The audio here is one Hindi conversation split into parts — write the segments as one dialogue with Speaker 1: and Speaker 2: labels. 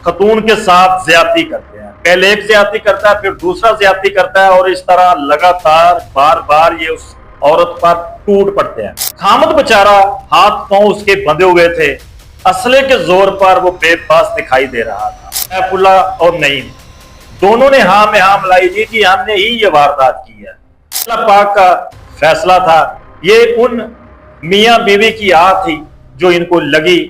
Speaker 1: खतून के साथ ज्यादती करते हैं। पहले एक ज्यादती करता है, फिर दूसरा ज्यादती करता है, और इस तरह लगातार बार बार ये उस औरत पर टूट पड़ते हैं। खामद बेचारा हाथ पांव उसके बंधे हुए थे, असले के जोर पर वो बेबस दिखाई दे रहा था। सैफुल्लाह और नईम दोनों ने हाँ में हाँ मिलाई दी कि हमने ही ये वारदात की है। अल्लाह पाक का फैसला था, ये उन मियां बीवी की आह थी जो इनको लगी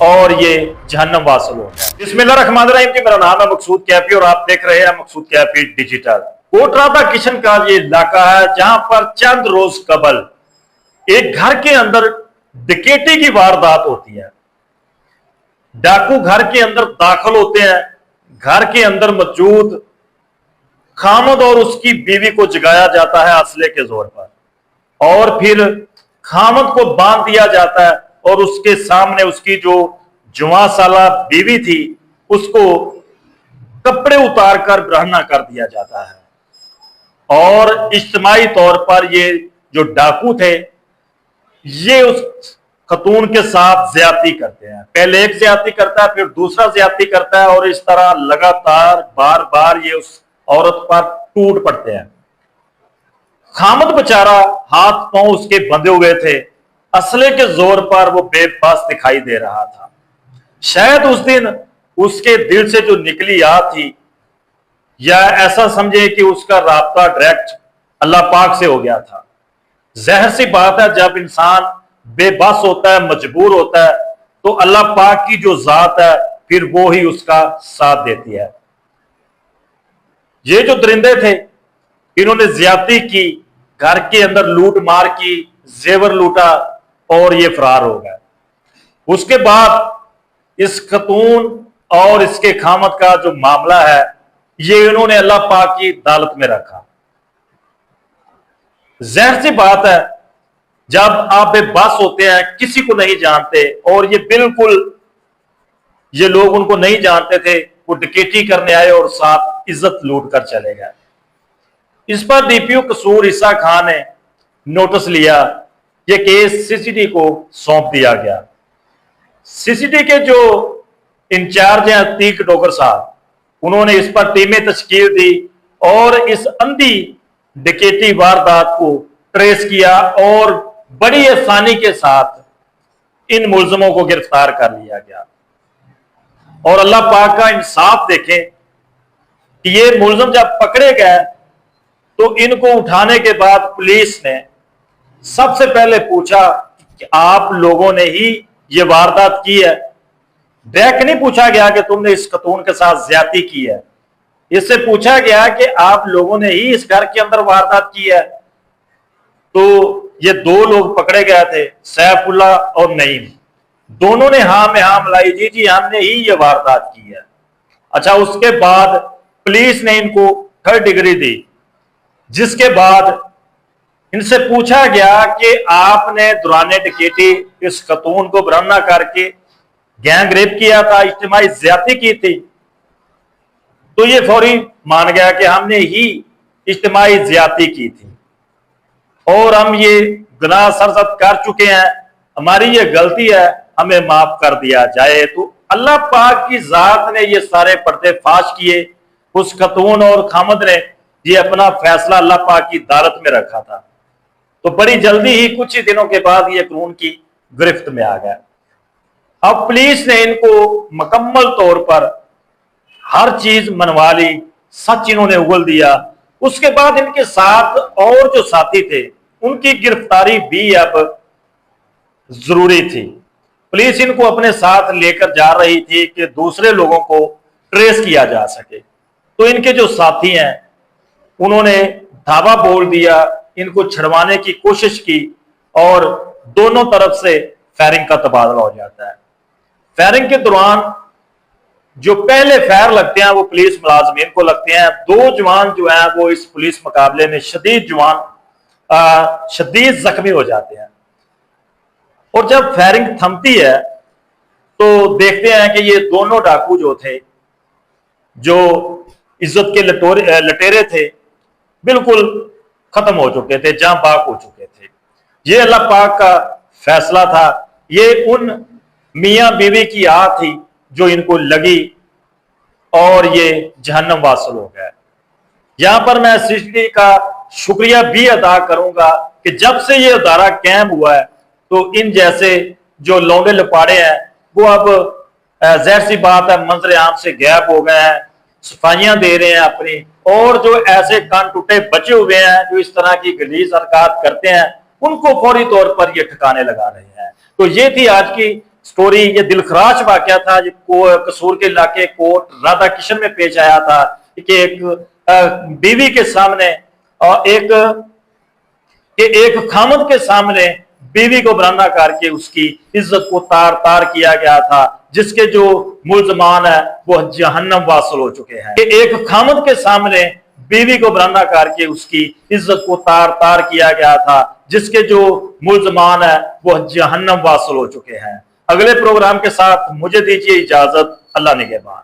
Speaker 1: और ये जहन्नम वासल हो गया। बिस्मिल्लाहिर्रहमानिर्रहीम जी, मेरा नाम है मकसूद कैफी और आप देख रहे हैं मकसूद कैफी डिजिटल। कोटराता किशन का ये इलाका है जहां पर चंद रोज कबल एक घर के अंदर डकैती की वारदात होती है। डाकू घर के अंदर दाखिल होते हैं, घर के अंदर मौजूद खामद और उसकी बीवी को जगाया जाता है असले के जोर पर, और फिर खामद को बांध दिया जाता है और उसके सामने उसकी जो जुआ साला बीवी थी उसको कपड़े उतार कर ब्रहना कर दिया जाता है। और इज्तिमाई तौर पर ये जो डाकू थे ये उस खतून के साथ ज्यादती करते हैं। पहले एक ज्यादती करता है, फिर दूसरा ज्यादती करता है, और इस तरह लगातार बार बार ये उस औरत पर टूट पड़ते हैं। खामद बेचारा हाथ पांव उसके बंधे हुए थे, असले के जोर पर वो बेबस दिखाई दे रहा था। शायद उस दिन उसके दिल से जो निकली आ थी, या ऐसा समझे कि उसका राब्ता डायरेक्ट अल्लाह पाक से हो गया था। जहर सी बात है, जब इंसान बेबस होता है, मजबूर होता है, तो अल्लाह पाक की जो जात है फिर वो ही उसका साथ देती है। ये जो दरिंदे थे इन्होंने ज्यादती की, घर के अंदर लूट मार की, जेवर लूटा और ये फरार हो गए। उसके बाद इस खतून और इसके खामद का जो मामला है ये इन्होंने अल्लाह पाक की अदालत में रखा। ज़ाहिर सी बात है, जब आप बेबस होते हैं, किसी को नहीं जानते, और ये बिल्कुल ये लोग उनको नहीं जानते थे, वो डकैती करने आए और साथ इज्जत लूट कर चले गए। इस पर डीपीओ कसूर ईसा खान ने नोटिस लिया, ये केस सीसीडी को सौंप दिया गया। सीसीडी के जो इंचार्ज हैं अतीक डोगर साहब, उन्होंने इस पर टीमें तश्कील दी और इस अंधी डकैती वारदात को ट्रेस किया और बड़ी आसानी के साथ इन मुलजमों को गिरफ्तार कर लिया गया। और अल्लाह पाक का इंसाफ देखें कि ये मुलजम जब पकड़े गए तो इनको उठाने के बाद पुलिस ने सबसे पहले पूछा कि आप लोगों ने ही ये वारदात की है। डायरेक्ट नहीं पूछा गया कि तुमने इस खतून के साथ ज्यादती की है, इससे पूछा गया कि आप लोगों ने ही इस घर के अंदर वारदात की है। तो ये दो लोग पकड़े गए थे, सैफुल्लाह और नईम, दोनों ने हाँ में हाँ मिलाई दी, जी हमने ही ये वारदात की है। अच्छा, उसके बाद पुलिस ने इनको 3rd डिग्री दी, जिसके बाद इनसे पूछा गया कि आपने दौरान डकैती इस खतून को बरहना करके गैंग रेप किया था, इज्तिमाई ज्यादती की थी। तो ये फौरी मान गया कि हमने ही इज्तिमाई ज्यादती की थी और हम ये गुनाह सरजद कर चुके हैं, हमारी ये गलती है, हमें माफ कर दिया जाए। तो अल्लाह पाक की जात ने ये सारे पर्दे फाश किए। उस खतून और खामद ने ये अपना फैसला अल्लाह पाक की अदालत में रखा था। तो बड़ी जल्दी ही कुछ ही दिनों के बाद ये कानून की गिरफ्त में आ गया। अब पुलिस ने इनको मुकम्मल तौर पर हर चीज मनवा ली, सच इन्होंने उगल दिया। उसके बाद इनके साथ और जो साथी थे उनकी गिरफ्तारी भी अब जरूरी थी। पुलिस इनको अपने साथ लेकर जा रही थी कि दूसरे लोगों को ट्रेस किया जा सके। तो इनके जो साथी हैं उन्होंने धावा बोल दिया, इनको छड़वाने की कोशिश की और दोनों तरफ से फायरिंग का तबादला हो जाता है। फायरिंग के दौरान जो पहले फायर लगते हैं वो पुलिस मुलाजमीन को लगते हैं। 2 जवान जो हैं वो इस पुलिस मुकाबले में शदीद जख्मी हो जाते हैं। और जब फायरिंग थमती है तो देखते हैं कि ये दोनों डाकू जो थे, जो इज्जत के लटेरे थे, बिल्कुल खत्म हो चुके थे, जहां बाक हो चुके थे। ये अल्लाह पाक का फैसला था, ये उन मियां बीवी की आह थी जो इनको लगी और ये जहन्नम वासल हो गए। यहां पर मैं सृष्टि का शुक्रिया भी अदा करूंगा कि जब से ये अदारा कायम हुआ है तो इन जैसे जो लौंडे लपाड़े हैं वो अब जाहिर सी बात है मंजर आम से गायब हो गए हैं, सफाइयां दे रहे हैं अपनी, और जो ऐसे कान टूटे बचे हुए हैं जो इस तरह की गलीज हरकत करते हैं उनको फौरी तौर पर ये ठिकाने लगा रहे हैं। तो ये थी आज की स्टोरी। ये दिलखराश वाकया था जो कसूर के इलाके कोट राधा किशन में पेश आया था कि एक बीवी के सामने और एक खामद के सामने बीवी को बरामदा करके उसकी इज्जत को तार तार किया गया था, जिसके जो मुल्जमान है वो जहन्नम वासल हो चुके हैं। एक खामद के सामने बीवी को बरामदा करके उसकी इज्जत को तार तार किया गया था, जिसके जो मुल्जमान है वो जहन्नम वासल हो चुके हैं। अगले प्रोग्राम के साथ मुझे दीजिए इजाजत। अल्लाह निगहबान।